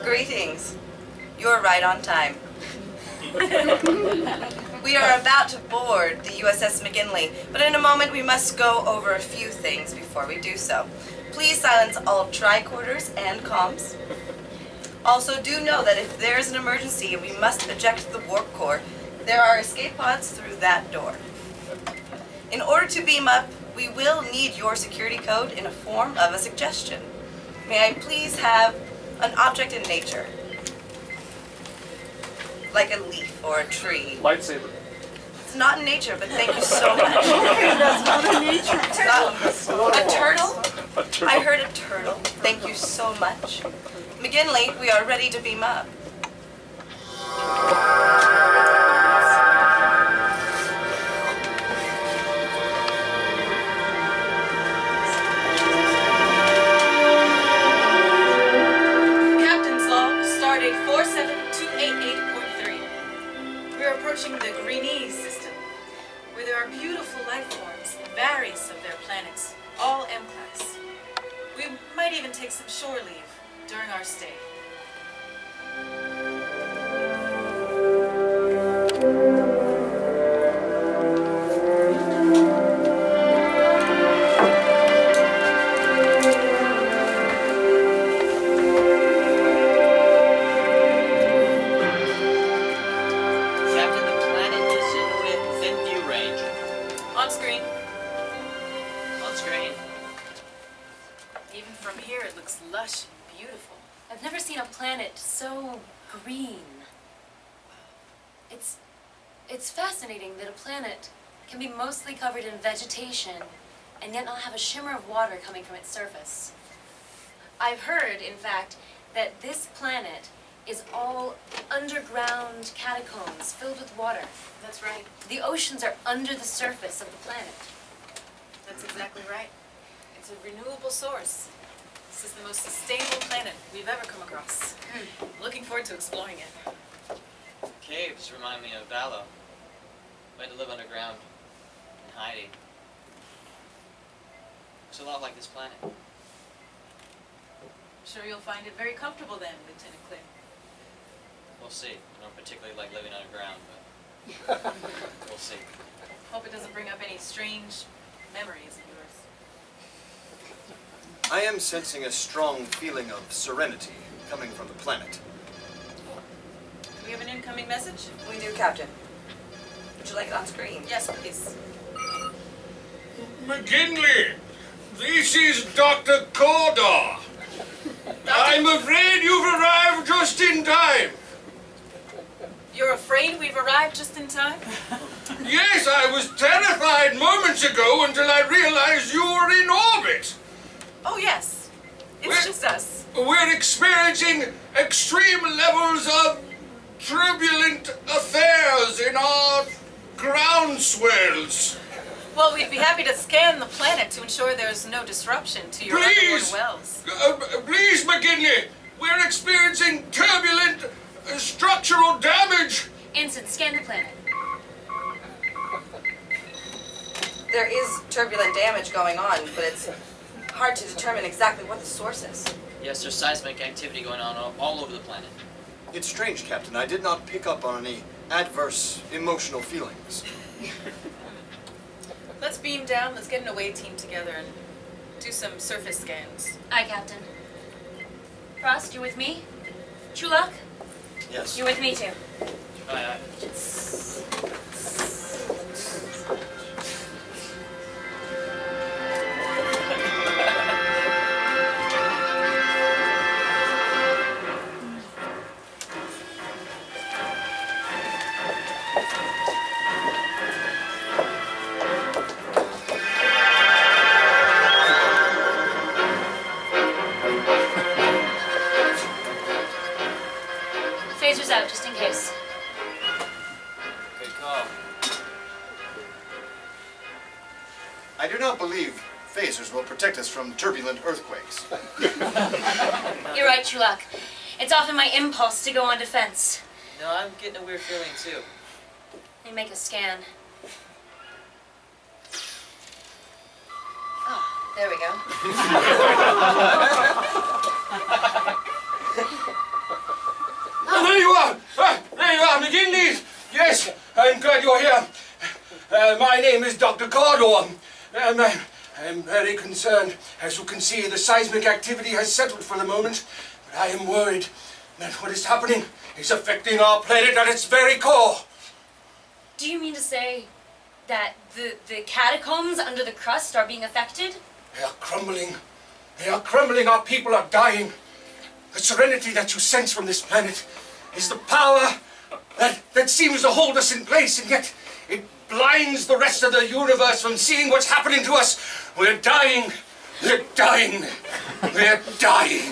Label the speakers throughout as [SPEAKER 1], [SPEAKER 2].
[SPEAKER 1] Greetings. You're right on time. We are about to board the U.S.S. McGinley, but in a moment we must go over a few things before we do so. Please silence all tricorders and comms. Also, do know that if there is an emergency and we must eject the warp core, there are escape pods through that door. In order to beam up, we will need your security code in a form of a suggestion. May I please have an object in nature? Like a leaf or a tree.
[SPEAKER 2] Lightsaber.
[SPEAKER 1] It's not in nature, but thank you so much.
[SPEAKER 3] That's not in nature.
[SPEAKER 1] A turtle?
[SPEAKER 2] A turtle.
[SPEAKER 1] I heard a turtle. Thank you so much. McGinley, we are ready to beam up.
[SPEAKER 4] Captain's log, stardate 47288.3. We are approaching the Greenee system, where there are beautiful life forms in various of their planets, all M-class. We might even take some shore leave during our stay.
[SPEAKER 5] Captain, the planet is within view range.
[SPEAKER 4] On screen.
[SPEAKER 5] On screen.
[SPEAKER 4] Even from here, it looks lush and beautiful.
[SPEAKER 6] I've never seen a planet so green. It's fascinating that a planet can be mostly covered in vegetation and yet not have a shimmer of water coming from its surface. I've heard, in fact, that this planet is all underground catacombs filled with water.
[SPEAKER 4] That's right.
[SPEAKER 6] The oceans are under the surface of the planet.
[SPEAKER 4] That's exactly right. It's a renewable source. This is the most sustainable planet we've ever come across. Looking forward to exploring it.
[SPEAKER 5] Caves remind me of Valo. We had to live underground in hiding. Looks a lot like this planet.
[SPEAKER 4] Sure you'll find it very comfortable then, Lieutenant Clint.
[SPEAKER 5] We'll see. I don't particularly like living underground, but we'll see.
[SPEAKER 4] Hope it doesn't bring up any strange memories of yours.
[SPEAKER 7] I am sensing a strong feeling of serenity coming from the planet.
[SPEAKER 4] Do we have an incoming message?
[SPEAKER 1] We do, Captain. Would you like it on screen?
[SPEAKER 4] Yes, please.
[SPEAKER 8] McGinley, this is Dr. Cordor. I'm afraid you've arrived just in time.
[SPEAKER 4] You're afraid we've arrived just in time?
[SPEAKER 8] Yes, I was terrified moments ago until I realized you were in orbit.
[SPEAKER 4] Oh, yes. It's
[SPEAKER 8] Well-
[SPEAKER 4] just us.
[SPEAKER 8] We're experiencing extreme levels of turbulent affairs in our ground swirls.
[SPEAKER 4] Well, we'd be happy to scan the planet to ensure there's no disruption to your
[SPEAKER 8] Please!
[SPEAKER 4] underwater wells.
[SPEAKER 8] Please, McGinley, we're experiencing turbulent structural damage.
[SPEAKER 6] Ensign, scan the planet.
[SPEAKER 1] There is turbulent damage going on, but it's hard to determine exactly what the source is.
[SPEAKER 5] Yes, there's seismic activity going on all over the planet.
[SPEAKER 7] It's strange, Captain. I did not pick up on any adverse emotional feelings.
[SPEAKER 4] Let's beam down, let's get an away team together and do some surface scans.
[SPEAKER 6] Aye, Captain. Frost, you with me? Chu'lak,
[SPEAKER 7] Yes.
[SPEAKER 6] you with me too.
[SPEAKER 5] Aye, aye.
[SPEAKER 6] Phasers out, just in case.
[SPEAKER 5] Good call.
[SPEAKER 7] I do not believe phasers will protect us from turbulent earthquakes.
[SPEAKER 6] You're right, Chu'lak. It's often my impulse to go on defense.
[SPEAKER 5] No, I'm getting a weird feeling too.
[SPEAKER 6] Let me make a scan. Oh, there we go.
[SPEAKER 8] There you are! There you are, McGinley! Yes, I'm glad you're here. My name is Dr. Kardoon. I'm very concerned. As you can see, the seismic activity has settled for the moment, but I am worried that what is happening is affecting our planet at its very core.
[SPEAKER 6] Do you mean to say that the catacombs under the crust are being affected?
[SPEAKER 8] They are crumbling. They are crumbling. Our people are dying. The serenity that you sense from this planet is the power that seems to hold us in place, and yet it blinds the rest of the universe from seeing what's happening to us. We're dying. We're dying. We're dying.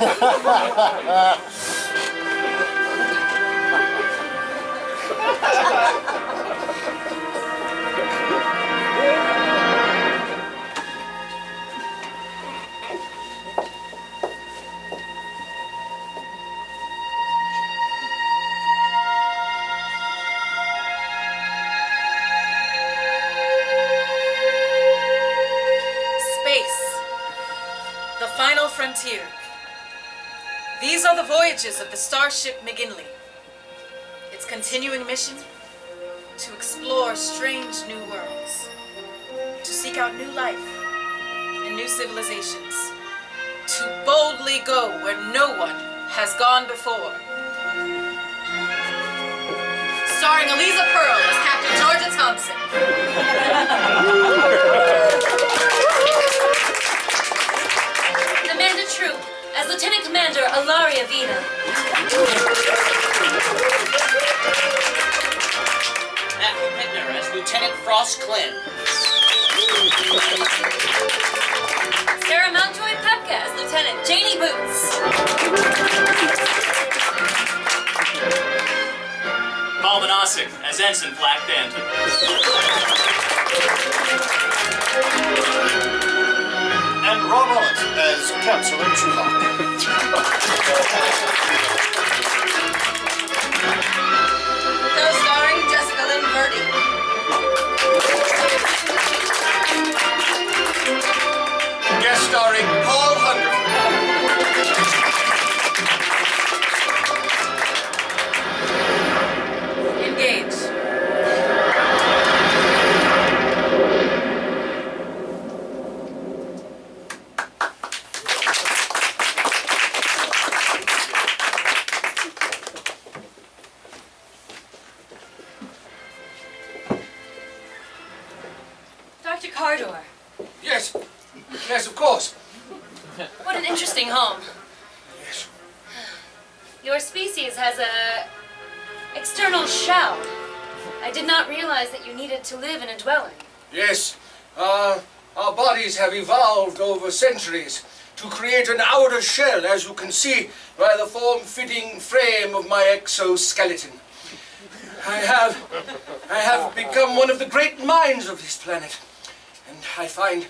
[SPEAKER 4] Final frontier. These are the voyages of the starship McGinley. Its continuing mission: to explore strange new worlds, to seek out new life and new civilizations, to boldly go where no one has gone before. Starring Eliza Pearl as Captain Georgia Thompson.
[SPEAKER 6] Amanda Troop as Lieutenant Commander Ilaria Veena.
[SPEAKER 2] Matthew Pittner as Lieutenant Frost Klin.
[SPEAKER 6] Sarah Mountjoy Pepka as Lieutenant Janie Boots.
[SPEAKER 9] Paul Manosic as Ensign Black Danton.
[SPEAKER 7] And Rob Owens as Counselor Chu'lak.
[SPEAKER 1] Co-starring Jessica Lynn Verdi.
[SPEAKER 8] Guest starring Paul Hungerford.
[SPEAKER 4] Engage.
[SPEAKER 6] Dr. Kardoon,
[SPEAKER 8] Yes. Yes, of course.
[SPEAKER 6] what an interesting home.
[SPEAKER 8] Yes.
[SPEAKER 6] Your species has a external shell. I did not realize that you needed to live in a dwelling.
[SPEAKER 8] Yes. Our bodies have evolved over centuries to create an outer shell, as you can see by the form-fitting frame of my exoskeleton. I have become one of the great minds of this planet, and I find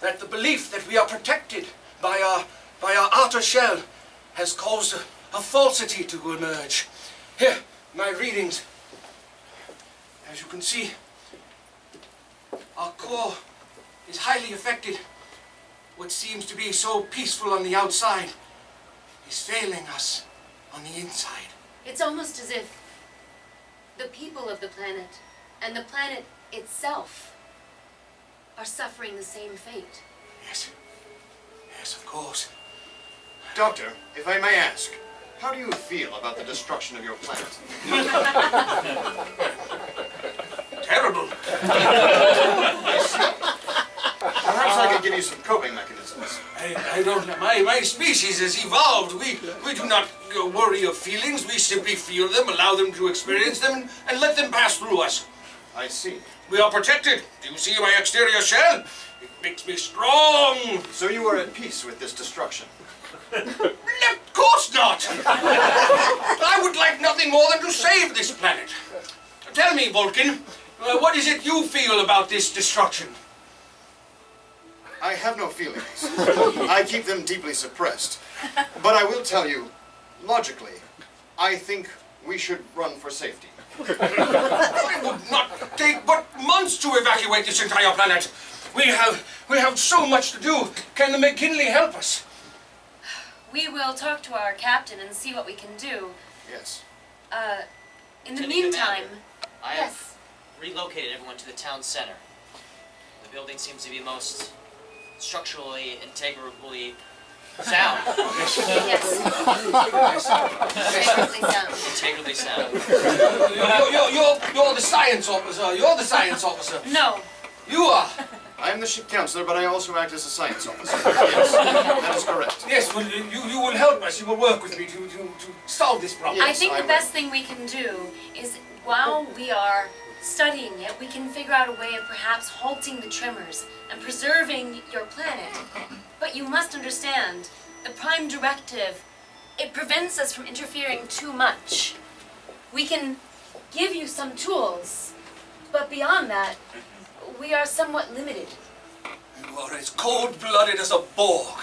[SPEAKER 8] that the belief that we are protected by our outer shell has caused a falsity to emerge. Here, my readings. As you can see, our core is highly affected. What seems to be so peaceful on the outside is failing us on the inside.
[SPEAKER 6] It's almost as if the people of the planet and the planet itself are suffering the same fate.
[SPEAKER 8] Yes. Yes, of course.
[SPEAKER 7] Doctor, if I may ask, how do you feel about the destruction of your planet?
[SPEAKER 8] Terrible.
[SPEAKER 7] Perhaps I could give you some coping mechanisms.
[SPEAKER 8] I don't know. My species has evolved. We do not worry of feelings. We simply feel them, allow them to experience them, and let them pass through us.
[SPEAKER 7] I see.
[SPEAKER 8] We are protected. Do you see my exterior shell? It makes me strong.
[SPEAKER 7] So you are at peace with this destruction?
[SPEAKER 8] Of course not. I would like nothing more than to save this planet. Tell me, Vulcan, what is it you feel about this destruction?
[SPEAKER 7] I have no feelings. I keep them deeply suppressed. But I will tell you logically, I think we should run for safety.
[SPEAKER 8] It would not take but months to evacuate this entire planet. We have so much to do. Can the McGinley help us?
[SPEAKER 6] We will talk to our captain and see what we can do.
[SPEAKER 7] Yes.
[SPEAKER 6] In the
[SPEAKER 5] Lieutenant
[SPEAKER 6] meantime,
[SPEAKER 5] Commander, I have relocated everyone to the town center. The building seems to be most structurally, integrably sound.
[SPEAKER 6] yes. Integrally sound.
[SPEAKER 8] You're the science officer. You're the science officer.
[SPEAKER 6] No.
[SPEAKER 8] You are.
[SPEAKER 7] I am the ship counselor, but I also act as a science officer. Yes, that is correct.
[SPEAKER 8] Yes, well, you will help us. You will work with me to solve this problem.
[SPEAKER 6] I
[SPEAKER 7] Yes,
[SPEAKER 6] think
[SPEAKER 7] I
[SPEAKER 6] the
[SPEAKER 7] will.
[SPEAKER 6] best thing we can do is, while we are studying it, we can figure out a way of perhaps halting the tremors and preserving your planet. But you must understand, the Prime Directive, it prevents us from interfering too much. We can give you some tools, but beyond that, we are somewhat limited.
[SPEAKER 8] You are as cold-blooded as a Borg.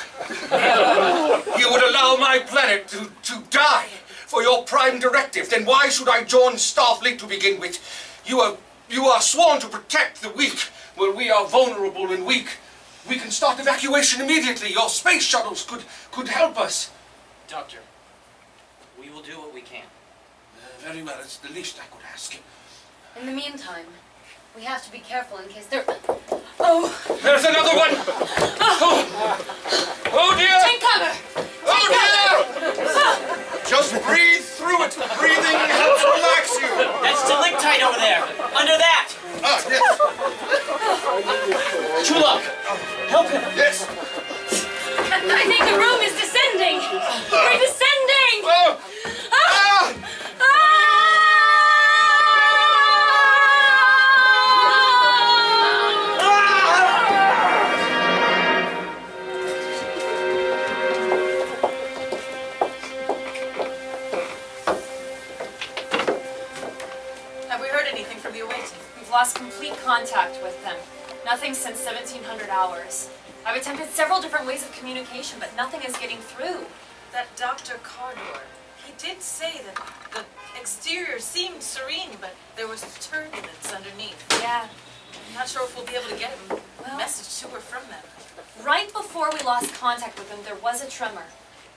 [SPEAKER 8] You would allow my planet to die for your Prime Directive. Then why should I join Starfleet to begin with? You are sworn to protect the weak. Well, we are vulnerable and weak. We can start evacuation immediately. Your space shuttles could help us.
[SPEAKER 5] Doctor, we will do what we can.
[SPEAKER 8] Very well, it's the least I could ask.
[SPEAKER 6] In the meantime, we have to be careful in case there... Oh!
[SPEAKER 8] There's another one! Oh dear!
[SPEAKER 6] Take cover!
[SPEAKER 8] Oh dear!
[SPEAKER 7] Just breathe through it. Breathing helps relax you.
[SPEAKER 2] That's stalactite over there. Under that.
[SPEAKER 7] Ah, yes.
[SPEAKER 2] Chu'lak, help him.
[SPEAKER 7] Yes.
[SPEAKER 6] I think the room is descending! We're descending!
[SPEAKER 8] Oh!
[SPEAKER 6] Ah!
[SPEAKER 4] Have we heard anything from the away team?
[SPEAKER 3] We've lost complete contact with them. Nothing since 1700 hours. I've attempted several different ways of communication, but nothing is getting through.
[SPEAKER 4] That Dr. Kardoon, he did say that the exterior seemed serene, but there was turbulence underneath.
[SPEAKER 3] Yeah.
[SPEAKER 4] I'm not sure if we'll be able to get a
[SPEAKER 3] Well-
[SPEAKER 4] message to or from them.
[SPEAKER 3] Right before we lost contact with them, there was a tremor.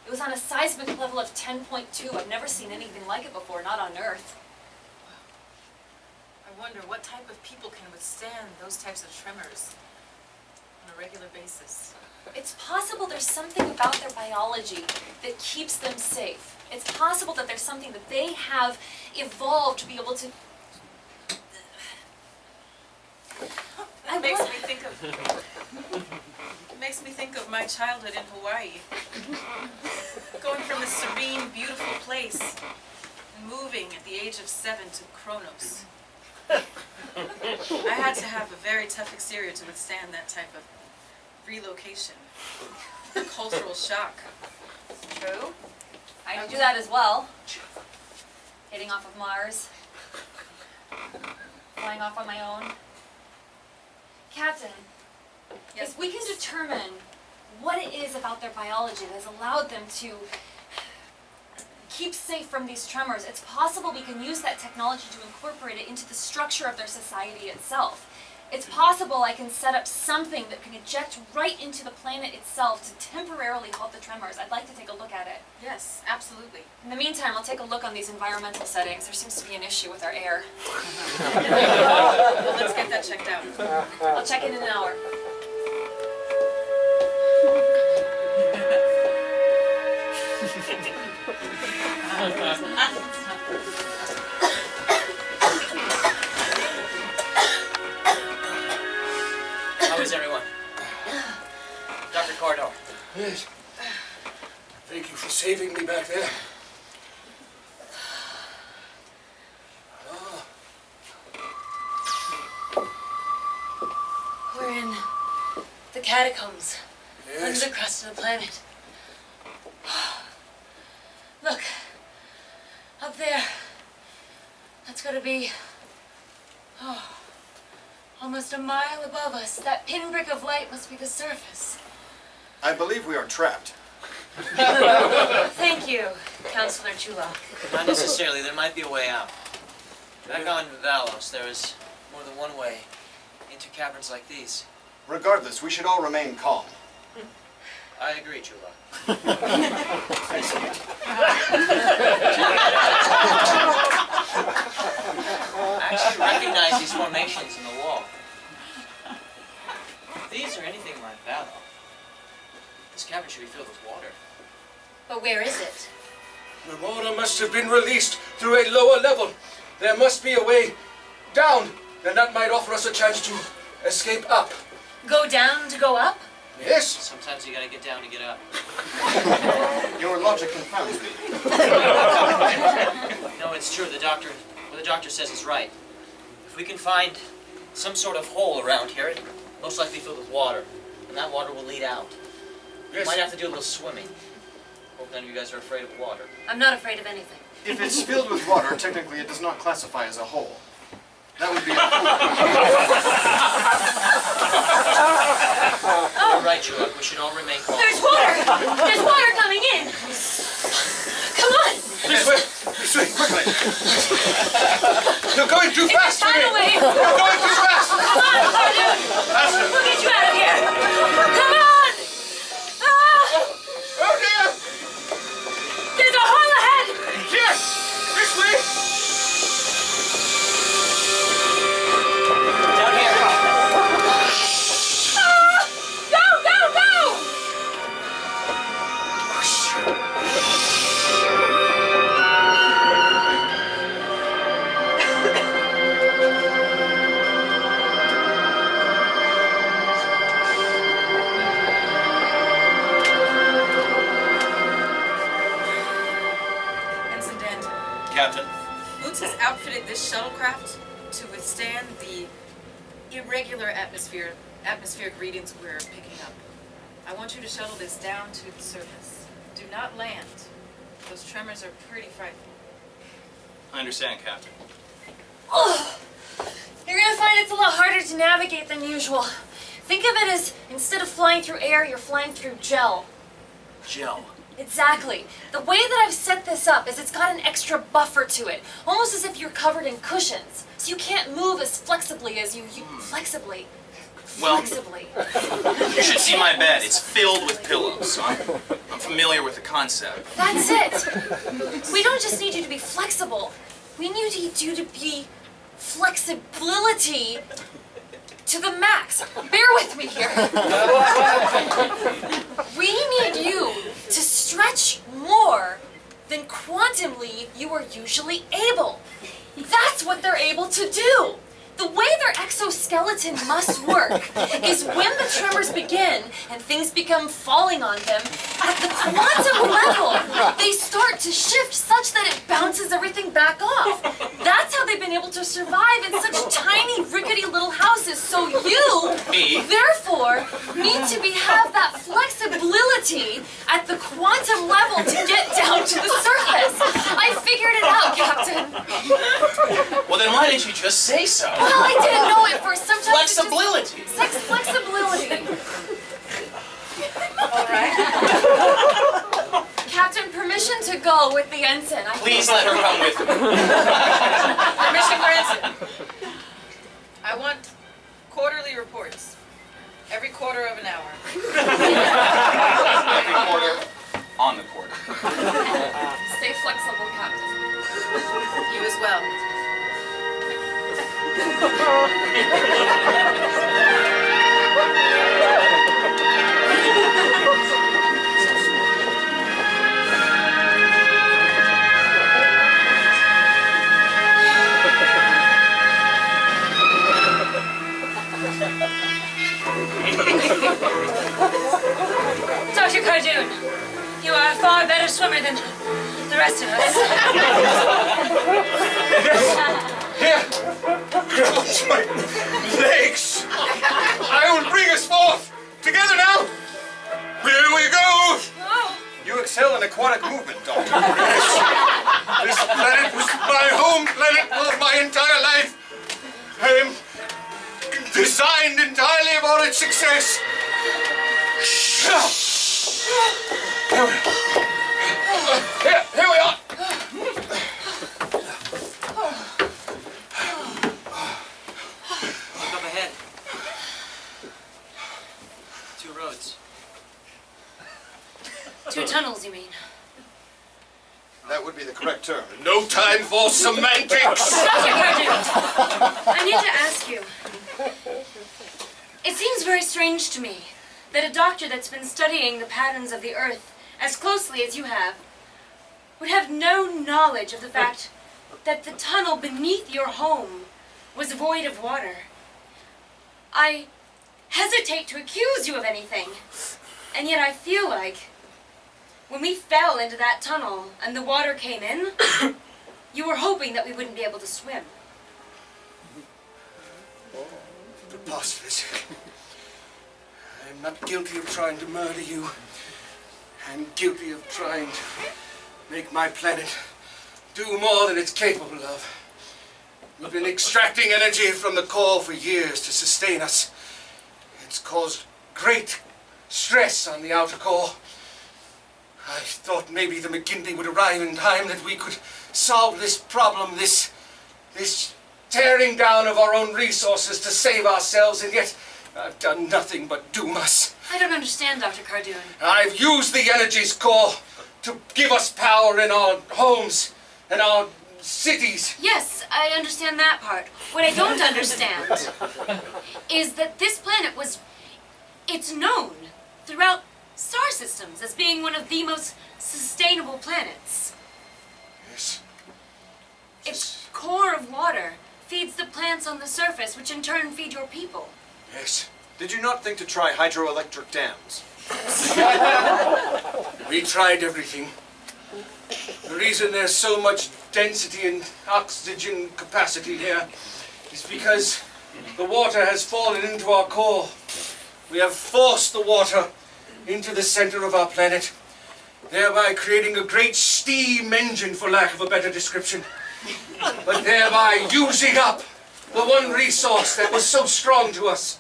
[SPEAKER 3] It was on a seismic level of 10.2. I've never seen anything like it before, not on Earth.
[SPEAKER 4] I wonder what type of people can withstand those types of tremors on a regular basis.
[SPEAKER 3] It's possible there's something about their biology that keeps them safe. It's possible that there's something that they have evolved to be able to...
[SPEAKER 4] It makes me think of my childhood in Hawaii. Going from a serene, beautiful place and moving at the age of 7 to Kronos. I had to have a very tough exterior to withstand that type of relocation. Cultural shock.
[SPEAKER 3] True. I had to do that as well. Hitting off of Mars. Flying off on my own. Captain, if we can determine what it is about their biology that has allowed them to keep safe from these tremors, it's possible we can use that technology to incorporate it into the structure of their society itself. It's possible I can set up something that can eject right into the planet itself to temporarily halt the tremors. I'd like to take a look at it.
[SPEAKER 4] Yes, absolutely.
[SPEAKER 3] In the meantime, I'll take a look on these environmental settings. There seems to be an issue with our air.
[SPEAKER 4] Well, let's get that checked out.
[SPEAKER 3] I'll check in an hour.
[SPEAKER 5] How is everyone? Dr. Kardoon.
[SPEAKER 8] Yes. Thank you for saving me back there.
[SPEAKER 6] We're in the catacombs, under
[SPEAKER 8] Yes.
[SPEAKER 6] the crust of the planet. Look, up there. That's gotta be, almost a mile above us. That pinprick of light must be the surface.
[SPEAKER 7] I believe we are trapped.
[SPEAKER 6] Thank you, Counselor Chu'lak.
[SPEAKER 5] Not necessarily. There might be a way out. Back on Valos, there is more than one way into caverns like these.
[SPEAKER 7] Regardless, we should all remain calm.
[SPEAKER 5] I agree, Chu'lak. I actually recognize these formations in the wall. If these are anything like Valos, this cavern should be filled with water.
[SPEAKER 6] But where is it?
[SPEAKER 8] The water must have been released through a lower level. There must be a way down, and that might offer us a chance to escape up.
[SPEAKER 6] Go down to go up?
[SPEAKER 8] Yes?
[SPEAKER 5] Sometimes you gotta get down to get up.
[SPEAKER 7] Your logic confounds me.
[SPEAKER 5] No, it's true. What the doctor says is right. If we can find some sort of hole around here, it most likely filled with water, and that water will lead out. We
[SPEAKER 8] Yes.
[SPEAKER 5] might have to do a little swimming. Hope none of you guys are afraid of water.
[SPEAKER 6] I'm not afraid of anything.
[SPEAKER 7] If it's filled with water, technically it does not classify as a hole. That would be a
[SPEAKER 5] You're right, Chu'lak. We should all remain calm.
[SPEAKER 6] There's water! There's water coming in! Come on!
[SPEAKER 8] This way! This way, quickly! You're going too fast for me!
[SPEAKER 6] Find a way!
[SPEAKER 8] You're going too fast!
[SPEAKER 6] Come on, Kardoon! We'll get you out of here! Come on! Ah!
[SPEAKER 8] Oh dear!
[SPEAKER 6] There's a hole ahead!
[SPEAKER 8] Yes! This way!
[SPEAKER 5] Down here.
[SPEAKER 6] Ah! Go, go, go!
[SPEAKER 4] Ensign Danton,
[SPEAKER 9] Captain.
[SPEAKER 4] U.S.S has outfitted this shuttlecraft to withstand the irregular atmospheric readings we're picking up. I want you to shuttle this down to the surface. Do not land. Those tremors are pretty frightful.
[SPEAKER 9] I understand, Captain.
[SPEAKER 6] Oh, you're gonna find it's a lot harder to navigate than usual. Think of it as instead of flying through air, you're flying through gel.
[SPEAKER 9] Gel.
[SPEAKER 6] Exactly. The way that I've set this up is it's got an extra buffer to it, almost as if you're covered in cushions. So you can't move as flexibly as you flexibly.
[SPEAKER 9] Well,
[SPEAKER 6] Flexibly.
[SPEAKER 9] you should see my bed. It's filled with pillows, so I'm familiar with the concept.
[SPEAKER 6] That's it. We don't just need you to be flexible. We need you to be flexibility to the max. Bear with me here. We need you to stretch more than quantumly you are usually able. That's what they're able to do. The way their exoskeleton must work is when the tremors begin and things become falling on them, at the quantum level, they start to shift such that it bounces everything back off. That's how they've been able to survive in such tiny, rickety little houses. So you, therefore, need to have that flexibility at the quantum level to get down to the surface. I figured it out, Captain.
[SPEAKER 9] Well, then why didn't you just say so?
[SPEAKER 6] Well, I didn't know it first. Sometimes
[SPEAKER 9] Flexibility.
[SPEAKER 6] Flexibility.
[SPEAKER 4] All right.
[SPEAKER 6] Captain, permission to go with the ensign.
[SPEAKER 9] Please let her come with me.
[SPEAKER 4] Permission granted. I want quarterly reports. Every quarter of an hour.
[SPEAKER 9] Every quarter on the quarter.
[SPEAKER 6] Stay flexible, Captain.
[SPEAKER 4] You as well.
[SPEAKER 6] Dr. Kardoon, you are a far better swimmer than the rest of us.
[SPEAKER 8] Here! Crouch my legs! I will bring us forth! Together now! Here we go!
[SPEAKER 7] You excel in aquatic movement, Doctor.
[SPEAKER 8] This planet was my home planet for my entire life. I am designed entirely for its success. Here we are.
[SPEAKER 6] mean.
[SPEAKER 7] That would be the correct term.
[SPEAKER 8] No time for semantics!
[SPEAKER 6] Dr. Kardoon, I need to ask you. It seems very strange to me that a doctor that's been studying the patterns of the Earth as closely as you have would have no knowledge of the fact that the tunnel beneath your home was void of water. I hesitate to accuse you of anything, and yet I feel like when we fell into that tunnel and the water came in, you were hoping that we wouldn't be able to swim.
[SPEAKER 8] Preposterous. I'm not guilty of trying to murder you. I'm guilty of trying to make my planet do more than it's capable of. We've been extracting energy from the core for years to sustain us. It's caused great stress on the outer core. I thought maybe the McGinley would arrive in time, that we could solve this problem, this tearing down of our own resources to save ourselves, and yet I've done nothing but doom us.
[SPEAKER 6] I don't understand, Dr. Kardoon.
[SPEAKER 8] I've used the energy's core to give us power in our homes and our cities.
[SPEAKER 6] Yes, I understand that part. What I don't understand is that this planet it's known throughout star systems as being one of the most sustainable planets.
[SPEAKER 8] Yes.
[SPEAKER 6] Its core of water feeds the plants on the surface, which in turn feed your people.
[SPEAKER 8] Yes.
[SPEAKER 7] Did you not think to try hydroelectric dams?
[SPEAKER 8] We tried everything. The reason there's so much density and oxygen capacity here is because the water has fallen into our core. We have forced the water into the center of our planet, thereby creating a great steam engine, for lack of a better description, but thereby using up the one resource that was so strong to us,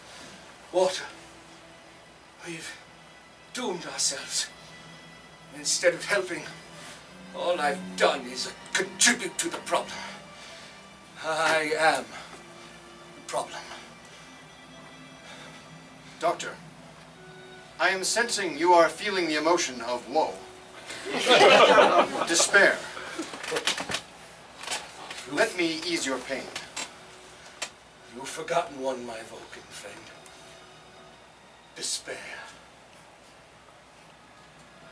[SPEAKER 8] water. We've doomed ourselves. Instead of helping, all I've done is contribute to the problem. I am the problem.
[SPEAKER 7] Doctor, I am sensing you are feeling the emotion of woe. Despair. Let me ease your pain.
[SPEAKER 8] You've forgotten one, my Vulcan friend. Despair.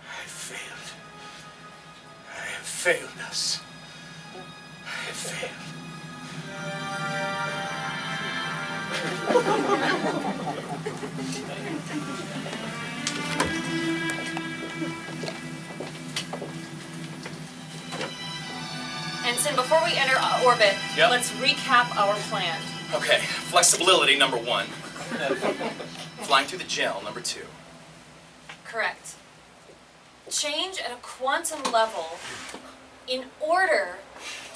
[SPEAKER 8] I failed. I have failed us. I have failed.
[SPEAKER 3] Ensign, before we enter orbit,
[SPEAKER 9] Yep.
[SPEAKER 3] let's recap our plan.
[SPEAKER 9] Okay, flexibility, number 1. Flying through the gel, number 2.
[SPEAKER 3] Correct. Change at a quantum level in order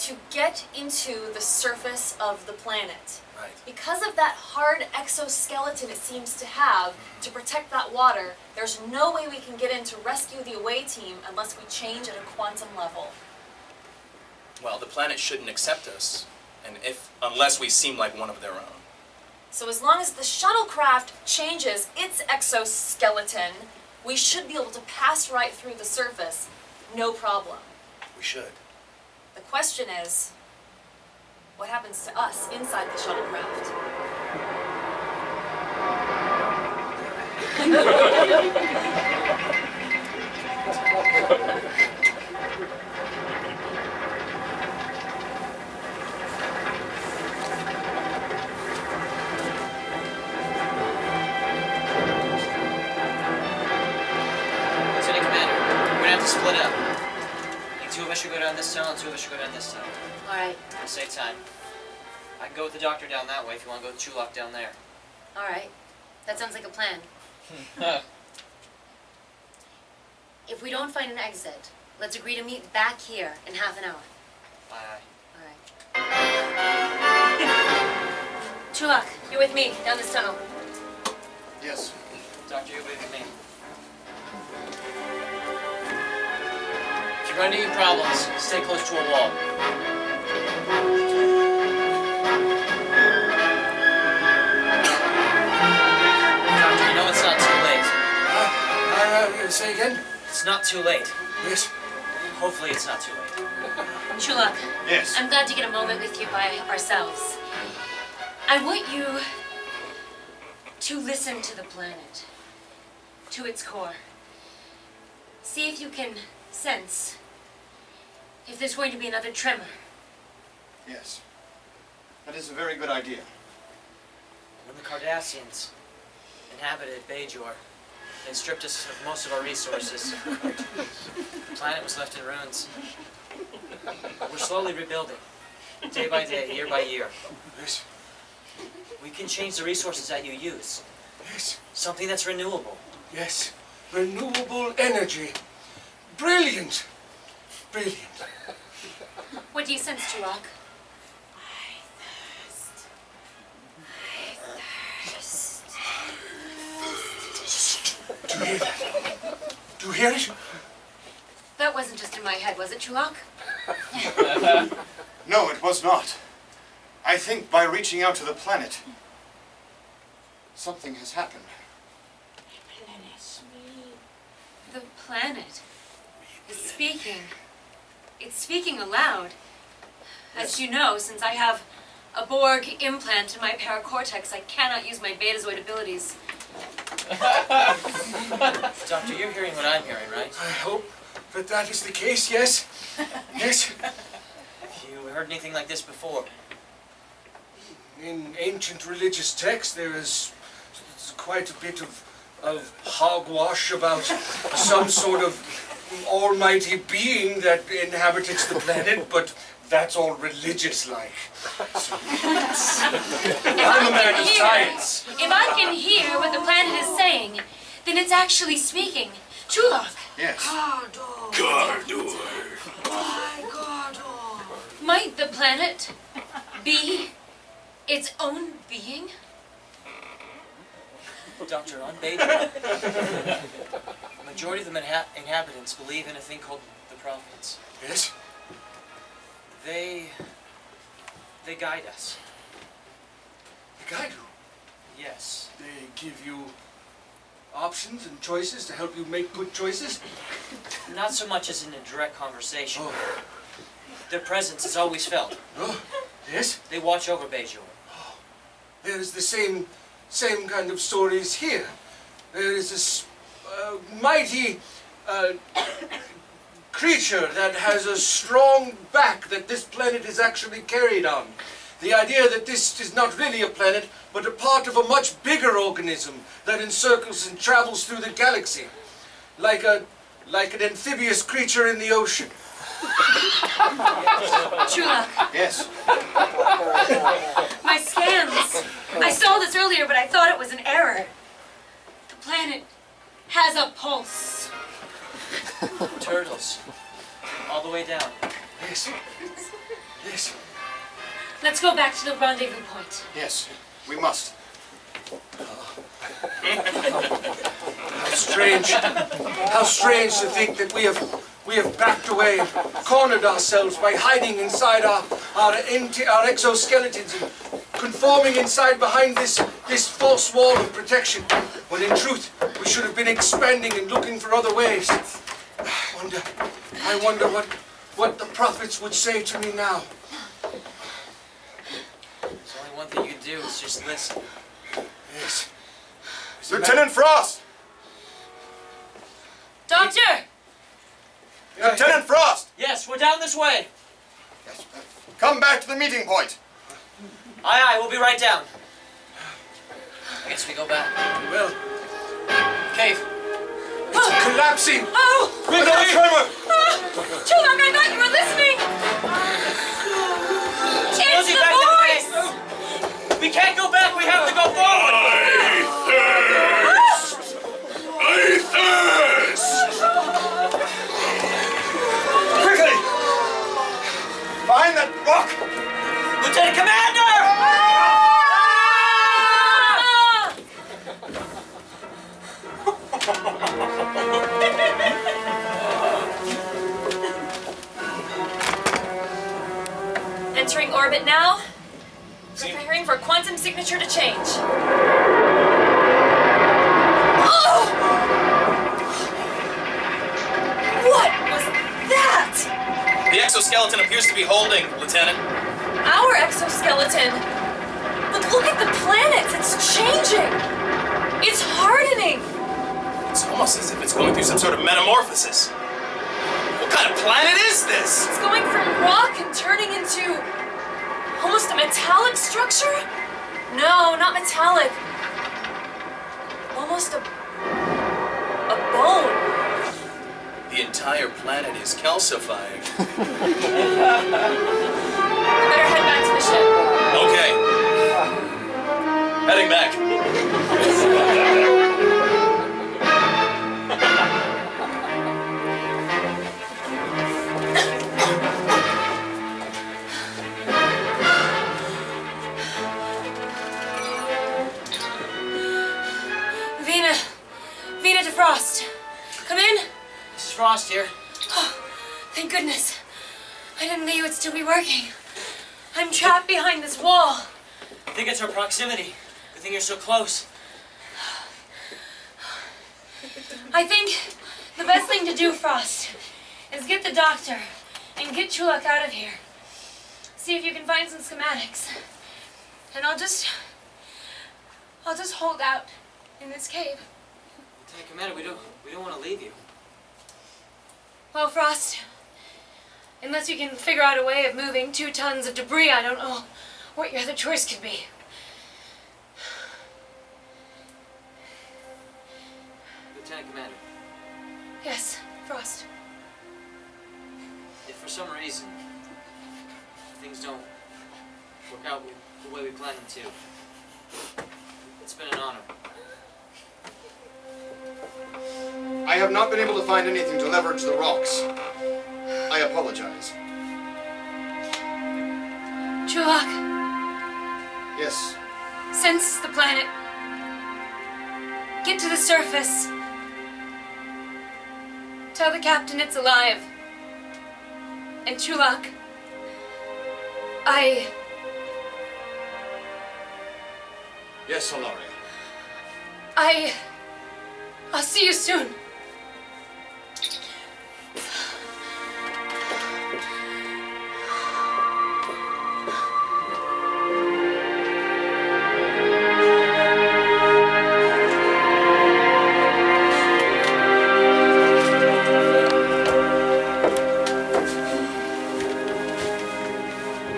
[SPEAKER 3] to get into the surface of the planet.
[SPEAKER 9] Right.
[SPEAKER 3] Because of that hard exoskeleton it seems to have to protect that water, there's no way we can get in to rescue the away team unless we change at a quantum level.
[SPEAKER 9] Well, the planet shouldn't accept us, unless we seem like one of their own.
[SPEAKER 3] So as long as the shuttlecraft changes its exoskeleton, we should be able to pass right through the surface, no problem.
[SPEAKER 9] We should.
[SPEAKER 3] The question is, what happens to us inside the shuttlecraft?
[SPEAKER 5] Lieutenant Commander, we're gonna have to split up. You 2 of us should go down this tunnel, and 2 of us should go down this tunnel.
[SPEAKER 6] All right,
[SPEAKER 5] To save time. I can go with the doctor down that way if you want to go with Chu'lak down there.
[SPEAKER 6] all right. That sounds like a plan. If we don't find an exit, let's agree to meet back here in half an hour.
[SPEAKER 5] Aye.
[SPEAKER 6] All right. Chu'lak, you're with me down this tunnel.
[SPEAKER 7] Yes.
[SPEAKER 5] Doctor, you'll be with me. If you run into any problems, stay close to a wall. Doctor, you know it's not too late.
[SPEAKER 8] Say again?
[SPEAKER 5] It's not too late.
[SPEAKER 8] Yes?
[SPEAKER 5] Hopefully it's not too late.
[SPEAKER 6] Chu'lak,
[SPEAKER 7] Yes.
[SPEAKER 6] I'm glad to get a moment with you by ourselves. I want you to listen to the planet, to its core. See if you can sense if there's going to be another tremor.
[SPEAKER 7] Yes. That is a very good idea.
[SPEAKER 5] When the Cardassians inhabited Bajor, they stripped us of most of our resources. The planet was left in ruins. We're slowly rebuilding, day by day, year by year.
[SPEAKER 8] Yes.
[SPEAKER 5] We can change the resources that you use.
[SPEAKER 8] Yes.
[SPEAKER 5] Something that's renewable.
[SPEAKER 8] Yes. Renewable energy. Brilliant. Brilliant.
[SPEAKER 6] What do you sense, Chu'lak?
[SPEAKER 8] Do you hear that? Do you hear it?
[SPEAKER 6] That wasn't just in my head, was it, Chu'lak?
[SPEAKER 7] No, it was not. I think by reaching out to the planet, something has happened.
[SPEAKER 6] The planet is speaking. It's speaking aloud. As you know, since I have a Borg implant in my paracortex, I cannot use my betazoid abilities.
[SPEAKER 5] Doctor, you're hearing what I'm hearing, right?
[SPEAKER 8] I hope that is the case, yes. Yes.
[SPEAKER 5] Have you heard anything like this before?
[SPEAKER 8] In ancient religious texts, there is quite a bit of hogwash about some sort of almighty being that inhabits the planet, but that's all religious-like. I'm a man of science.
[SPEAKER 6] If I can hear what the planet is saying, then it's actually speaking. Chu'lak,
[SPEAKER 7] Yes.
[SPEAKER 8] Kardoon.
[SPEAKER 6] might the planet be its own being?
[SPEAKER 5] Doctor, on Bajor, the majority of the inhabitants believe in a thing called the prophets.
[SPEAKER 8] Yes?
[SPEAKER 5] They guide us.
[SPEAKER 8] The guide you.
[SPEAKER 5] Yes.
[SPEAKER 8] They give you options and choices to help you make good choices.
[SPEAKER 5] Not so much as in a direct conversation.
[SPEAKER 8] Oh.
[SPEAKER 5] Their presence is always felt.
[SPEAKER 8] Oh. Yes?
[SPEAKER 5] They watch over Bajor.
[SPEAKER 8] There's the same kind of stories here. There is this mighty creature that has a strong back that this planet is actually carried on. The idea that this is not really a planet, but a part of a much bigger organism that encircles and travels through the galaxy, like an amphibious creature in the ocean.
[SPEAKER 6] Chu'lak,
[SPEAKER 7] Yes.
[SPEAKER 6] my scans. I saw this earlier, but I thought it was an error. The planet has a pulse.
[SPEAKER 5] Turtles. All the way down.
[SPEAKER 8] Yes. Yes.
[SPEAKER 6] Let's go back to the rendezvous point.
[SPEAKER 7] Yes. We must.
[SPEAKER 8] How strange. How strange to think that we have backed away and cornered ourselves by hiding inside our exoskeletons and conforming inside behind this false wall of protection, when in truth we should have been expanding and looking for other ways. I wonder what the prophets would say to me now.
[SPEAKER 5] There's only one thing you can do is just listen.
[SPEAKER 8] Yes.
[SPEAKER 7] Lieutenant Frost!
[SPEAKER 6] Doctor!
[SPEAKER 7] Lieutenant Frost!
[SPEAKER 5] Yes, we're down this way.
[SPEAKER 7] Yes. Come back to the meeting point.
[SPEAKER 5] Aye, aye, we'll be right down. I guess we go back.
[SPEAKER 8] Well,
[SPEAKER 5] Cave.
[SPEAKER 8] it's collapsing.
[SPEAKER 6] Oh!
[SPEAKER 7] Another tremor!
[SPEAKER 6] Chu'lak, I thought you were listening! It's
[SPEAKER 5] Lizzie,
[SPEAKER 6] the
[SPEAKER 5] back
[SPEAKER 6] voice!
[SPEAKER 5] that way. We can't go back, we have to go forward!
[SPEAKER 8] I thirst!
[SPEAKER 7] Quickly! Find that rock!
[SPEAKER 5] Lieutenant Commander!
[SPEAKER 6] Entering orbit now. Preparing for quantum signature to change. Oh! What
[SPEAKER 9] The exoskeleton appears to be holding, Lieutenant.
[SPEAKER 3] Our exoskeleton? But look at the planet! It's changing! It's hardening!
[SPEAKER 9] It's almost as if it's going through some sort of metamorphosis. What kind of planet is this?
[SPEAKER 3] It's going from rock and turning into almost a metallic structure? No, not metallic. Almost a bone.
[SPEAKER 9] The entire planet is calcified.
[SPEAKER 3] We better head back to the ship.
[SPEAKER 9] Okay. Heading back.
[SPEAKER 3] Veena to Frost. Come in.
[SPEAKER 5] Mrs. Frost here.
[SPEAKER 3] Oh, thank goodness. I didn't know you would still be working. I'm trapped behind this wall.
[SPEAKER 5] I think it's our proximity. Good thing you're so close.
[SPEAKER 3] I think the best thing to do, Frost, is get the doctor and get Chu'lak out of here. See if you can find some schematics. And I'll just hold out in this cave.
[SPEAKER 5] Lieutenant Commander, we don't want to leave you.
[SPEAKER 3] Well, Frost, unless you can figure out a way of moving 2 tons of debris, I don't know what your other choice could be.
[SPEAKER 5] Lieutenant Commander,
[SPEAKER 3] Yes, Frost.
[SPEAKER 5] if for some reason things don't work out the way we planned them to, it's been an honor.
[SPEAKER 7] I have not been able to find anything to leverage the rocks. I apologize.
[SPEAKER 3] Chu'lak,
[SPEAKER 7] Yes.
[SPEAKER 3] sense the planet. Get to the surface. Tell the captain it's alive. And Chu'lak,
[SPEAKER 7] Yes, Hilaria.
[SPEAKER 3] I'll see you soon.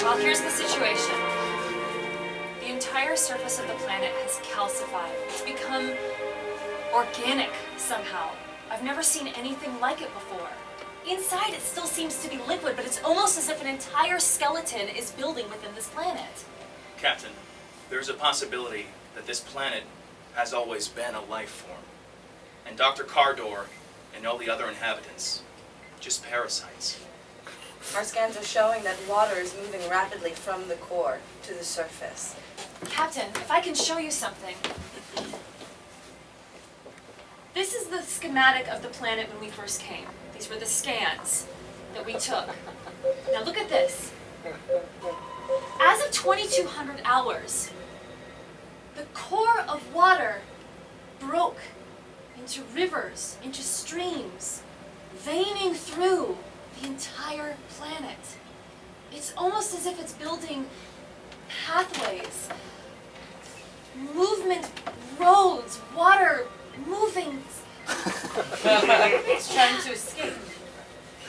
[SPEAKER 3] Well, here's the situation. The entire surface of the planet has calcified. It's become organic somehow. I've never seen anything like it before. Inside it still seems to be liquid, but it's almost as if an entire skeleton is building within this planet.
[SPEAKER 9] Captain, there's a possibility that this planet has always been a life form. And Dr. Kardoon and all the other inhabitants, just parasites.
[SPEAKER 1] Our scans are showing that water is moving rapidly from the core to the surface.
[SPEAKER 3] Captain, if I can show you something. This is the schematic of the planet when we first came. These were the scans that we took. Now look at this. As of 2200 hours, the core of water broke into rivers, into streams, veining through the entire planet. It's almost as if it's building pathways, movement, roads, water, moving. It's trying to escape.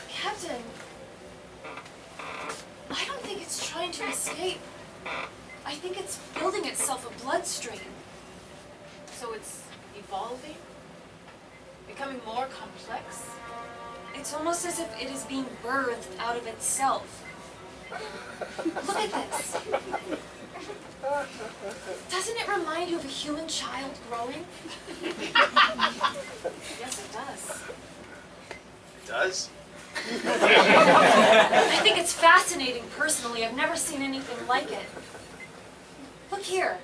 [SPEAKER 3] Captain, I don't think it's trying to escape. I think it's building itself a bloodstream.
[SPEAKER 4] So it's evolving? Becoming more complex?
[SPEAKER 3] It's almost as if it is being birthed out of itself. Look at this. Doesn't it remind you of a human child growing?
[SPEAKER 4] Yes, it does.
[SPEAKER 9] It does?
[SPEAKER 3] I think it's fascinating personally. I've never seen anything like it. Look here.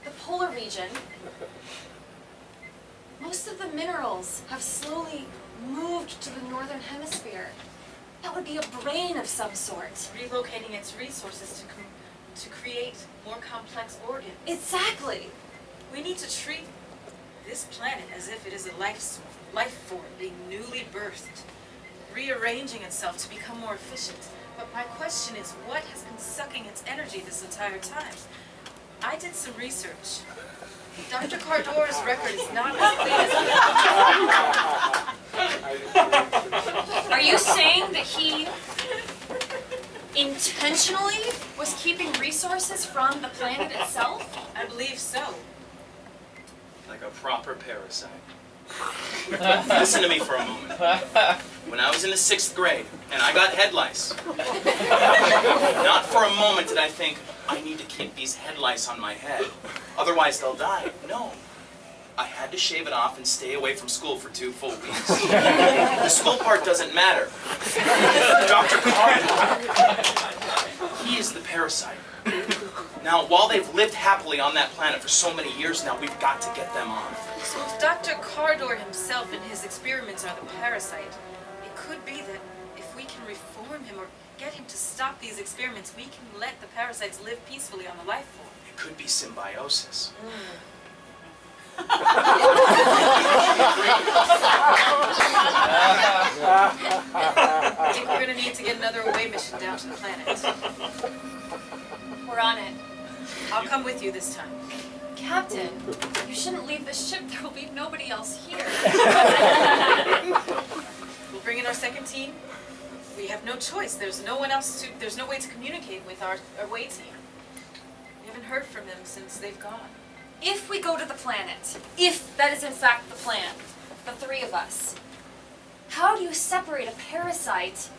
[SPEAKER 3] The polar region. Most of the minerals have slowly moved to the northern hemisphere. That would be a brain of some sort.
[SPEAKER 4] Relocating its resources to create more complex organs.
[SPEAKER 3] Exactly.
[SPEAKER 4] We need to treat this planet as if it is a life form being newly birthed. rearranging itself to become more efficient. But my question is, what has been sucking its energy this entire time? I did some research. Dr. Kardoor's record is not as clean as
[SPEAKER 3] Are you saying that he intentionally was keeping resources from the planet itself?
[SPEAKER 4] I believe so.
[SPEAKER 9] Like a proper parasite. Listen to me for a moment. When I was in the 6th grade, and I got head lice, not for a moment did I think, I need to keep these head lice on my head, otherwise they'll die. No. I had to shave it off and stay away from school for 2 full weeks. The school part doesn't matter. Dr. Kardoor, he is the parasite. Now, while they've lived happily on that planet for so many years now, we've got to get them off.
[SPEAKER 4] So if Dr. Kardoor himself and his experiments are the parasite, it could be that if we can reform him or get him to stop these experiments, we can let the parasites live peacefully on the life form.
[SPEAKER 9] It could be symbiosis.
[SPEAKER 4] I think we're going to need to get another away mission down to the planet.
[SPEAKER 3] We're on it.
[SPEAKER 4] I'll come with you this time.
[SPEAKER 3] Captain, you shouldn't leave the ship. There will be nobody else here.
[SPEAKER 4] We'll bring in our second team. We have no choice. There's no way to communicate with our away team. We haven't heard from them since they've gone.
[SPEAKER 3] If we go to the planet, if that is in fact the plan, the 3 of us, how do you separate a parasite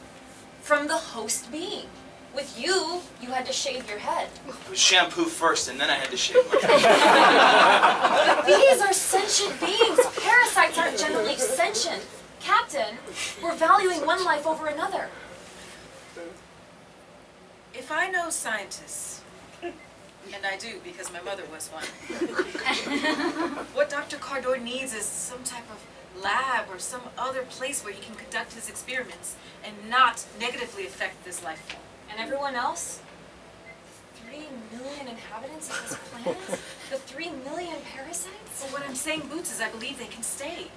[SPEAKER 3] from the host being? With you, you had to shave your head.
[SPEAKER 9] It was shampoo first, and then I had to shave my head.
[SPEAKER 3] But these are sentient beings. Parasites aren't generally sentient. Captain, we're valuing one life over another.
[SPEAKER 4] If I know scientists, and I do because my mother was one, what Dr. Kardoor needs is some type of lab or some other place where he can conduct his experiments and not negatively affect this life form.
[SPEAKER 3] And everyone else? 3 million inhabitants of this planet? The 3 million parasites?
[SPEAKER 4] Well, what I'm saying, Boots, is I believe they can stay.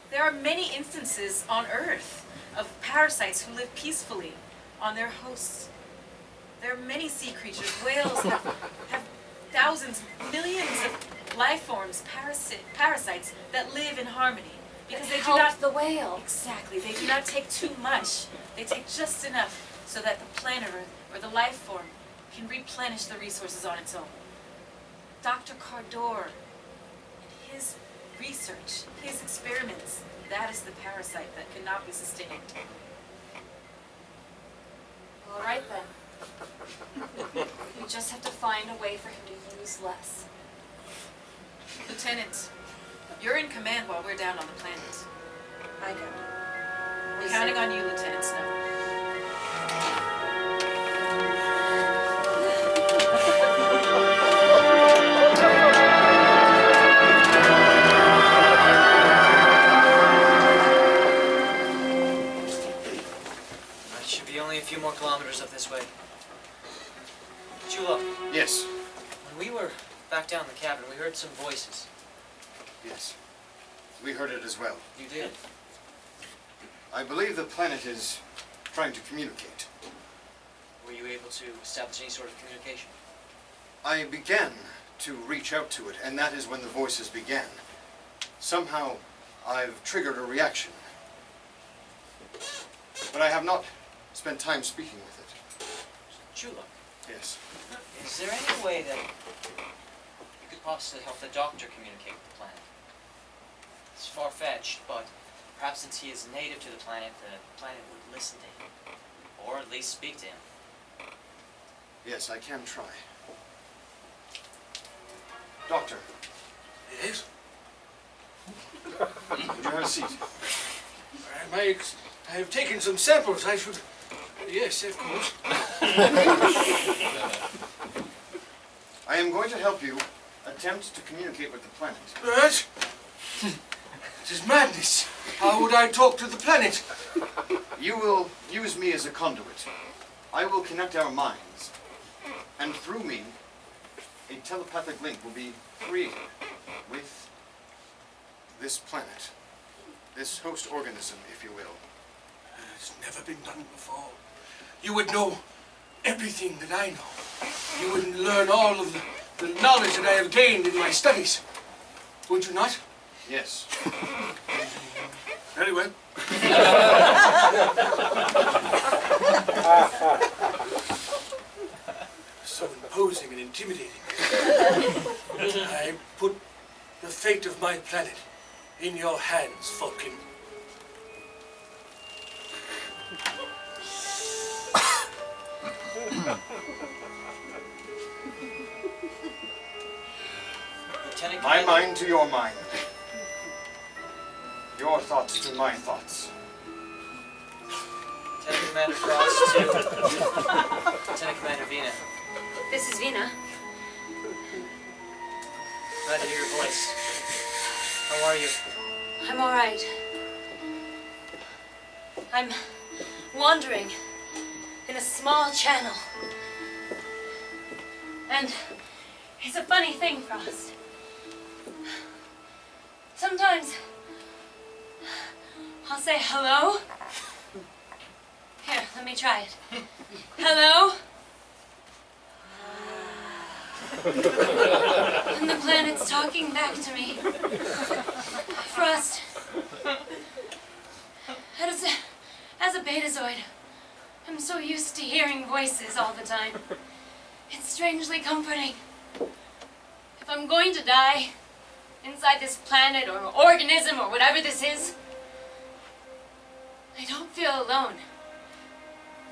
[SPEAKER 4] There are many instances on Earth of parasites who live peacefully on their hosts. There are many sea creatures. Whales have thousands, millions of life forms, parasites that live in harmony. Because they do not
[SPEAKER 3] the whale.
[SPEAKER 4] Exactly. They do not take too much. They take just enough so that the planet or the life form can replenish the resources on its own. Dr. Kardoor and his research, his experiments, that is the parasite that cannot be sustained.
[SPEAKER 3] All right then. We just have to find a way for him to use less.
[SPEAKER 4] Lieutenant, you're in command while we're down on the planet.
[SPEAKER 1] I got
[SPEAKER 4] We're counting on you, Lieutenant Snow.
[SPEAKER 5] It should be only a few more kilometers up this way. Chu'lak,
[SPEAKER 7] Yes,
[SPEAKER 5] when we were back down in the cabin, we heard some voices.
[SPEAKER 7] yes. We heard it as well.
[SPEAKER 5] You did?
[SPEAKER 7] I believe the planet is trying to communicate.
[SPEAKER 5] Were you able to establish any sort of communication?
[SPEAKER 7] I began to reach out to it, and that is when the voices began. Somehow, I've triggered a reaction. But I have not spent time speaking with it.
[SPEAKER 5] Chu'lak,
[SPEAKER 7] Yes.
[SPEAKER 5] is there any way that you could possibly help the doctor communicate with the planet? It's far-fetched, but perhaps since he is native to the planet would listen to him. Or at least speak to him.
[SPEAKER 7] Yes, I can try. Doctor,
[SPEAKER 8] Yes?
[SPEAKER 7] would you have a seat?
[SPEAKER 8] I have taken some samples. I should... Yes, of course.
[SPEAKER 7] I am going to help you attempt to communicate with the planet.
[SPEAKER 8] But... It is madness. How would I talk to the planet?
[SPEAKER 7] You will use me as a conduit. I will connect our minds, and through me, a telepathic link will be created with this planet, this host organism, if you will.
[SPEAKER 8] It's never been done before. You would know everything that I know. You would learn all of the knowledge that I have gained in my studies. Would you not?
[SPEAKER 7] Yes.
[SPEAKER 8] Very well. So imposing and intimidating. I put the fate of my planet in your hands, Falcon.
[SPEAKER 5] Lieutenant
[SPEAKER 7] My
[SPEAKER 5] Commander-
[SPEAKER 7] mind to your mind. Your thoughts to my thoughts.
[SPEAKER 5] Lieutenant Commander Frost to Lieutenant Commander Veena.
[SPEAKER 6] This is Veena.
[SPEAKER 5] Glad to hear your voice. How are you?
[SPEAKER 6] I'm all right. I'm wandering in a small channel. And it's a funny thing, Frost. Sometimes I'll say hello. Here, let me try it. Hello? And the planet's talking back to me. Frost. As a betazoid, I'm so used to hearing voices all the time. It's strangely comforting. If I'm going to die inside this planet or organism or whatever this is, I don't feel alone.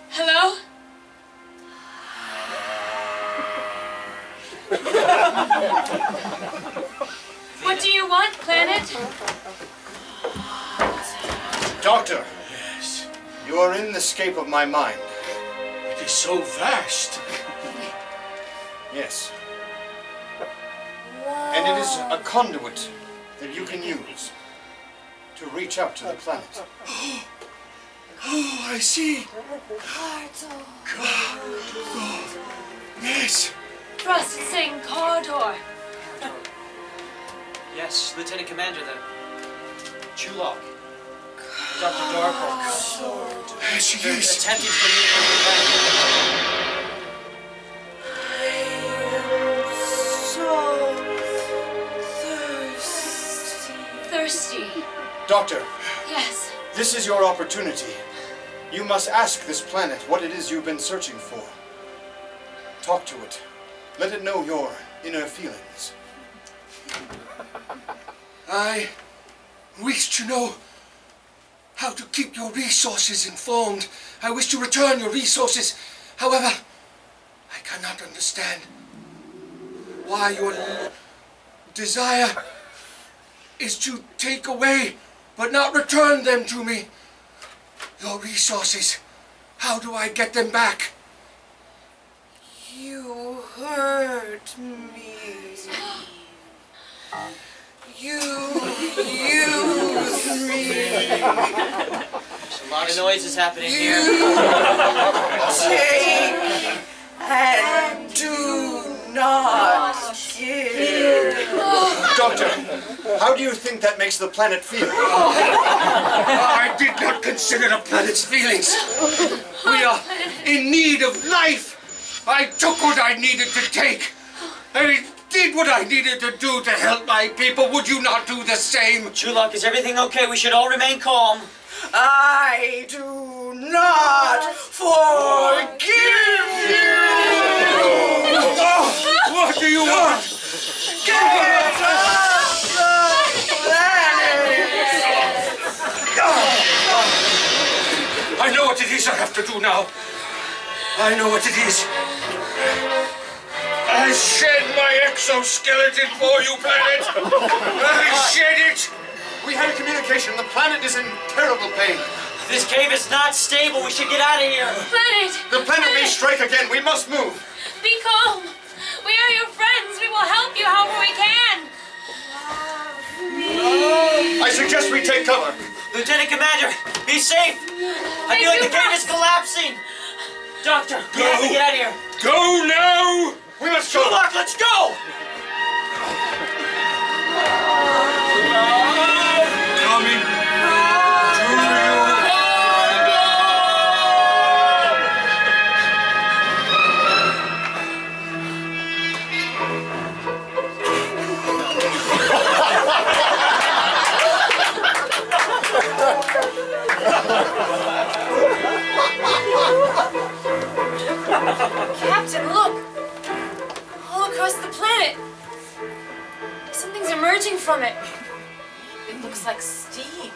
[SPEAKER 6] Hello? What do you want, planet?
[SPEAKER 7] Doctor,
[SPEAKER 8] Yes.
[SPEAKER 7] you are in the scape of my mind.
[SPEAKER 8] It is so vast.
[SPEAKER 7] Yes. And it is a conduit that you can use to reach out to the planet.
[SPEAKER 8] Oh, I see. Yes.
[SPEAKER 6] Frost is saying corridor.
[SPEAKER 5] Yes, Lieutenant Commander, the Chu'lak. Dr. Darko.
[SPEAKER 8] Yes, she
[SPEAKER 5] They're
[SPEAKER 8] is.
[SPEAKER 5] attempting to communicate with the planet.
[SPEAKER 6] Thirsty.
[SPEAKER 7] Doctor,
[SPEAKER 6] Yes.
[SPEAKER 7] this is your opportunity. You must ask this planet what it is you've been searching for. Talk to it. Let it know your inner feelings.
[SPEAKER 8] I wish to know how to keep your resources informed. I wish to return your resources. However, I cannot understand why your desire is to take away but not return them to me. Your resources, how do I get them back?
[SPEAKER 1] You hurt me. You use me.
[SPEAKER 5] There's a lot of noises happening here.
[SPEAKER 1] Take and do not give.
[SPEAKER 7] Doctor, how do you think that makes the planet feel?
[SPEAKER 8] I did not consider the planet's feelings. We are in need of life. I took what I needed to take. I did what I needed to do to help my people. Would you not do the same?
[SPEAKER 5] Chu'lak, is everything okay? We should all remain calm.
[SPEAKER 1] I do not forgive you.
[SPEAKER 8] Oh, what do you want?
[SPEAKER 1] Get off the planet.
[SPEAKER 8] I know what it is I have to do now. I know what it is. I shed my exoskeleton for you, planet. I shed it.
[SPEAKER 7] We had a communication. The planet is in terrible pain.
[SPEAKER 5] This cave is not stable. We should get out of here.
[SPEAKER 6] Planet!
[SPEAKER 7] The planet may strike again. We must move.
[SPEAKER 6] Be calm! We are your friends. We will help you however we can.
[SPEAKER 7] I suggest we take cover.
[SPEAKER 5] Lieutenant Commander, be safe. I feel like the cave is collapsing. Doctor, we have to get out of here.
[SPEAKER 8] Go now.
[SPEAKER 7] We must go.
[SPEAKER 5] Chu'lak, let's go.
[SPEAKER 8] Coming to you.
[SPEAKER 3] Captain, look! All across the planet! Something's emerging from it.
[SPEAKER 4] It looks like steam.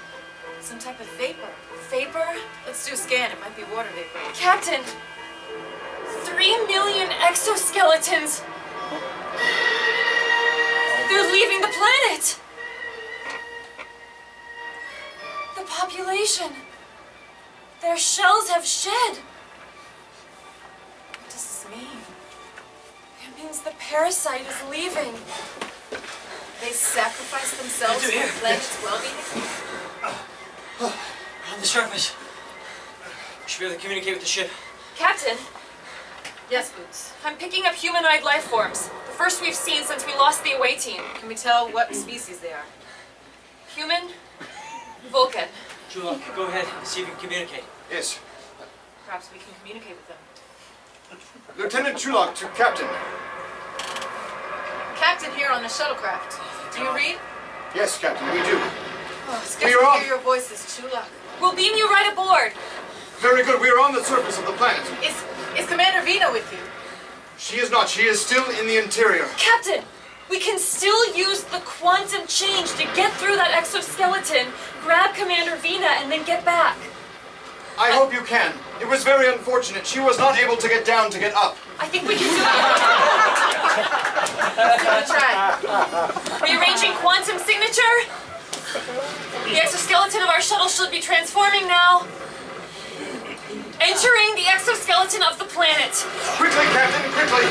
[SPEAKER 4] Some type of vapor.
[SPEAKER 3] Vapor?
[SPEAKER 4] Let's do a scan. It might be water vapor.
[SPEAKER 3] Captain! 3 million exoskeletons! They're leaving the planet! The population! Their shells have shed!
[SPEAKER 4] What does this mean?
[SPEAKER 3] It means the parasite is leaving.
[SPEAKER 4] They sacrifice themselves for the planet's well-being?
[SPEAKER 5] On the surface. We should be able to communicate with the ship.
[SPEAKER 3] Captain,
[SPEAKER 4] Yes, Boots.
[SPEAKER 3] I'm picking up humanoid life forms. The first we've seen since we lost the away team.
[SPEAKER 4] Can we tell what species they are?
[SPEAKER 3] Human, Vulcan.
[SPEAKER 5] Chu'lak, go ahead and see if you can communicate.
[SPEAKER 7] Yes.
[SPEAKER 4] Perhaps we can communicate with them.
[SPEAKER 7] Lieutenant Chu'lak to Captain.
[SPEAKER 4] Captain here on the shuttlecraft. Do you read?
[SPEAKER 7] Yes, Captain, we do.
[SPEAKER 4] Oh, it's good
[SPEAKER 7] We
[SPEAKER 4] to
[SPEAKER 7] are on.
[SPEAKER 4] hear your voices, Chu'lak.
[SPEAKER 3] We'll beam you right aboard.
[SPEAKER 7] Very good. We are on the surface of the planet.
[SPEAKER 4] Is Commander Veena with you?
[SPEAKER 7] She is not. She is still in the interior.
[SPEAKER 3] Captain, we can still use the quantum change to get through that exoskeleton, grab Commander Veena, and then get back.
[SPEAKER 7] I hope you can. It was very unfortunate. She was not able to get down to get up.
[SPEAKER 3] I think we can do
[SPEAKER 4] Give it a try.
[SPEAKER 3] it. Rearranging quantum signature. The exoskeleton of our shuttle should be transforming now. Entering the exoskeleton of the planet.
[SPEAKER 7] Quickly, Captain, quickly.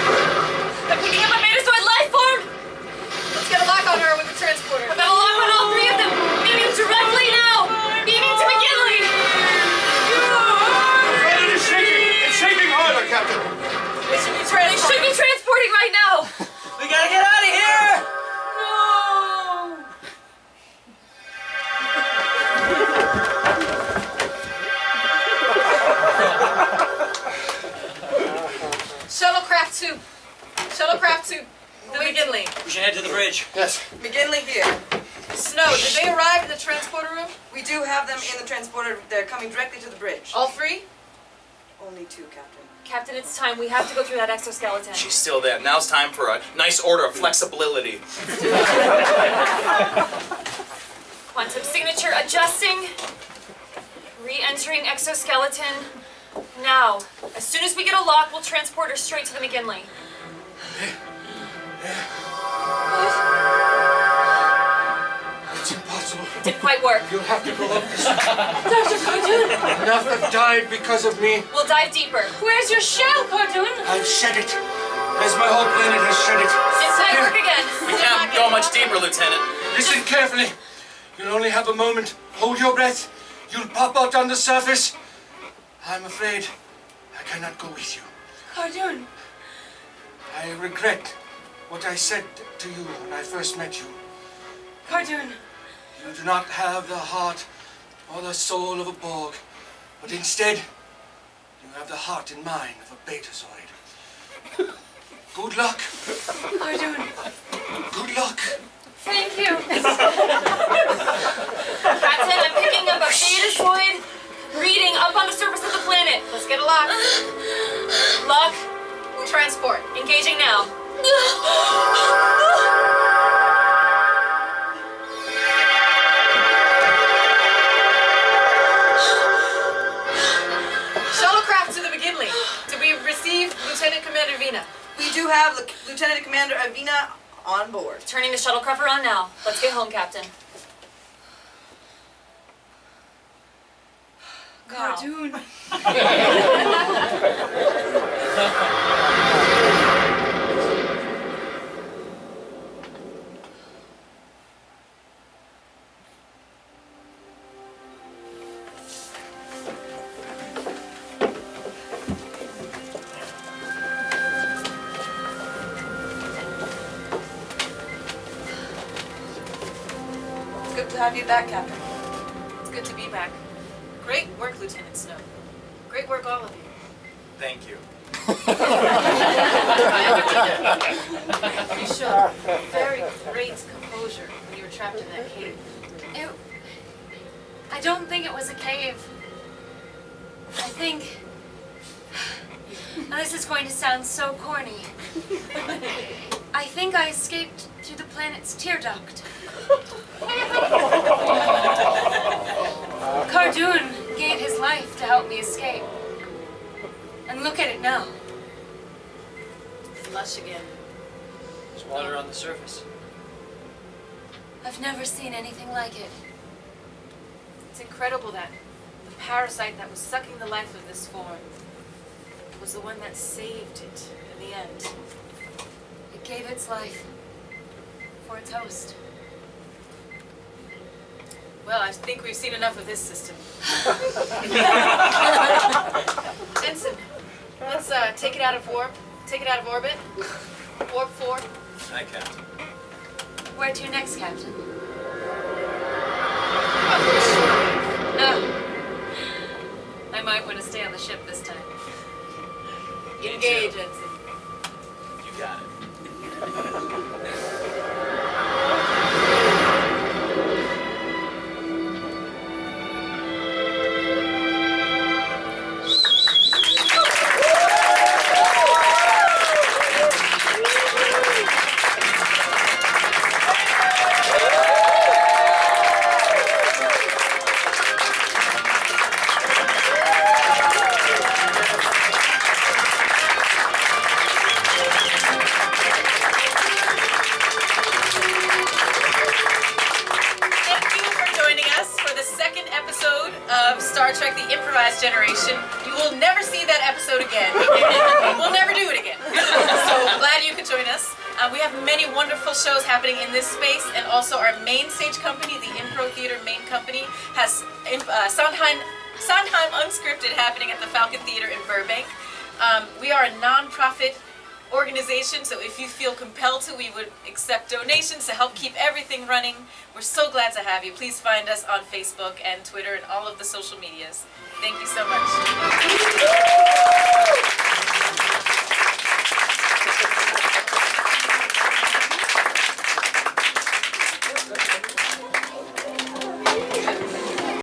[SPEAKER 3] I'm picking up a Metazoid life form.
[SPEAKER 4] Let's get a lock on her with the transporter.
[SPEAKER 3] I've got a lock on all 3 of them. Beaming directly now. Beaming to McGinley.
[SPEAKER 7] The planet is shaking. It's shaking harder, Captain.
[SPEAKER 4] They should be
[SPEAKER 3] They should be transporting right now.
[SPEAKER 5] We gotta get out of here!
[SPEAKER 3] No.
[SPEAKER 4] Shuttlecraft 2. Shuttlecraft 2. The McGinley.
[SPEAKER 5] We should head to the bridge.
[SPEAKER 7] Yes.
[SPEAKER 1] McGinley here.
[SPEAKER 4] Snow, did they arrive in the transporter room?
[SPEAKER 1] We do have them in the transporter. They're coming directly to the bridge.
[SPEAKER 4] All 3?
[SPEAKER 1] Only 2, Captain.
[SPEAKER 3] Captain, it's time. We have to go through that exoskeleton.
[SPEAKER 9] She's still there. Now it's time for a nice order of flexibility.
[SPEAKER 3] Quantum signature adjusting. Re-entering exoskeleton. Now, as soon as we get a lock, we'll transport her straight to the McGinley.
[SPEAKER 8] It's impossible.
[SPEAKER 3] It didn't quite work.
[SPEAKER 8] You'll have to go up this.
[SPEAKER 3] Dr. Kardoon!
[SPEAKER 8] Enough have died because of me.
[SPEAKER 3] We'll dive deeper. Where's your shell, Kardoon?
[SPEAKER 8] I've shed it. As my whole planet has shed it.
[SPEAKER 3] Didn't quite work again.
[SPEAKER 9] We can't go much deeper, Lieutenant.
[SPEAKER 8] Listen carefully. You'll only have a moment. Hold your breath. You'll pop out on the surface. I'm afraid I cannot go with you.
[SPEAKER 3] Kardoon.
[SPEAKER 8] I regret what I said to you when I first met you.
[SPEAKER 3] Kardoon.
[SPEAKER 8] You do not have the heart or the soul of a Borg, but instead, you have the heart and mind of a Betazoid. Good luck.
[SPEAKER 3] Kardoon.
[SPEAKER 8] Good luck.
[SPEAKER 3] Thank you. Captain, I'm picking up a Betazoid reading up on the surface of the planet.
[SPEAKER 4] Let's get a lock.
[SPEAKER 3] Lock.
[SPEAKER 4] Transport.
[SPEAKER 3] Engaging now.
[SPEAKER 4] Shuttlecraft to the McGinley. Did we receive Lieutenant Commander Veena?
[SPEAKER 1] We do have Lieutenant Commander Veena on board.
[SPEAKER 3] Turning the shuttlecraft on now. Let's get home, Captain.
[SPEAKER 1] Kardoon. It's good to have you back, Captain.
[SPEAKER 4] It's good to be back. Great work, Lieutenant Snow. Great work, all of you.
[SPEAKER 9] Thank you.
[SPEAKER 4] You showed very great composure when you were trapped in that cave.
[SPEAKER 6] I don't think it was a cave. I think Now this is going to sound so corny. I think I escaped through the planet's tear duct. Kardoon gave his life to help me escape. And look at it now.
[SPEAKER 4] It's lush again.
[SPEAKER 5] There's water on the surface.
[SPEAKER 6] I've never seen anything like it.
[SPEAKER 4] It's incredible that the parasite that was sucking the life of this form was the one that saved it in the end.
[SPEAKER 6] It gave its life for its host.
[SPEAKER 4] Well, I think we've seen enough of this system. Ensign, let's take it out of warp. Take it out of orbit. Warp 4.
[SPEAKER 9] Aye, Captain.
[SPEAKER 6] Where to next, Captain? I might want to stay on the ship this time.
[SPEAKER 4] Engage, Ensign.
[SPEAKER 9] You got it.
[SPEAKER 4] Generation. You will never see that episode again. We'll never do it again. So glad you could join us. We have many wonderful shows happening in this space, and also our main stage company, the Impro Theater main company, has Sondheim Unscripted happening at the Falcon Theater in Burbank. We are a non-profit organization, so if you feel compelled to, we would accept donations to help keep everything running. We're so glad to have you. Please find us on Facebook and Twitter and all of the social medias. Thank you so much.